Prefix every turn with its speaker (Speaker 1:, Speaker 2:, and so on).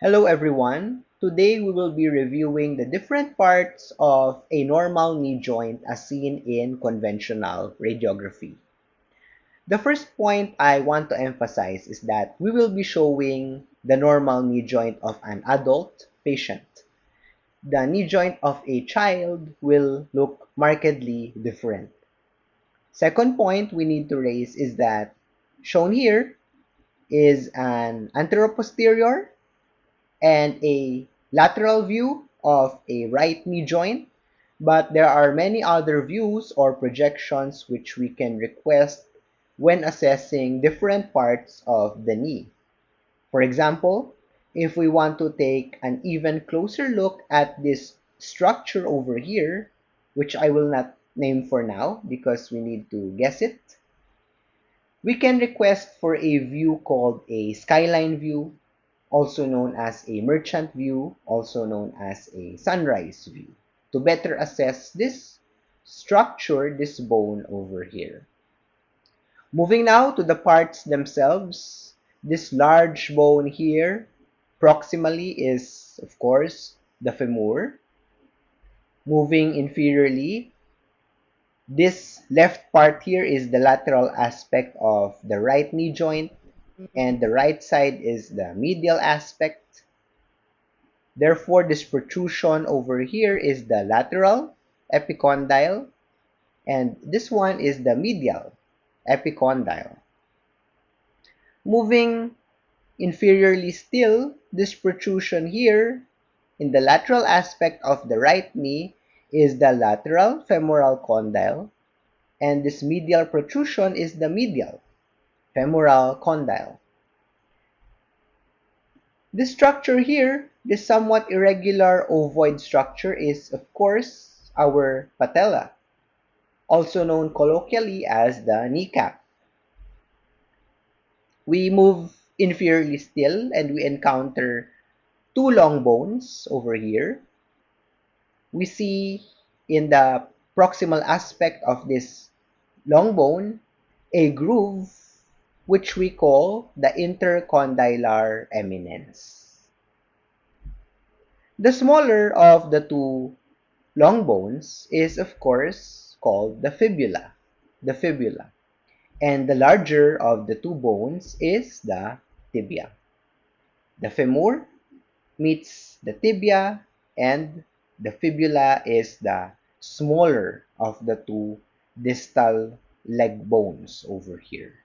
Speaker 1: Hello everyone. Today we will be reviewing the different parts of a normal knee joint as seen in conventional radiography. The first point I want to emphasize is that we will be showing the normal knee joint of an adult patient. The knee joint of a child will look markedly different. Second point we need to raise is that shown here is an anteroposterior and a lateral view of a right knee joint, but there are many other views or projections which we can request when assessing different parts of the knee. For example, if we want to take an even closer look at this structure over here, which I will not name for now because we need to guess it, we can request for a view called a skyline view, also known as a merchant view, also known as a sunrise view, to better assess this structure, this bone over here. Moving now to the parts themselves, this large bone here proximally is, of course, the femur. Moving inferiorly, this left part here is the lateral aspect of the right knee joint, and the right side is the medial aspect. Therefore, this protrusion over here is the lateral epicondyle, and this one is the medial epicondyle. Moving inferiorly still, this protrusion here in the lateral aspect of the right knee is the lateral femoral condyle, and this medial protrusion is the medial femoral condyle. This structure here, this somewhat irregular ovoid structure, is of course our patella, also known colloquially as the kneecap. We move inferiorly still and we encounter two long bones over here. We see in the proximal aspect of this long bone a groove which we call the intercondylar eminence. The smaller of the two long bones is of course called the fibula, and the larger of the two bones is the tibia. The femur meets the tibia, and the fibula is the smaller of the two distal leg bones over here.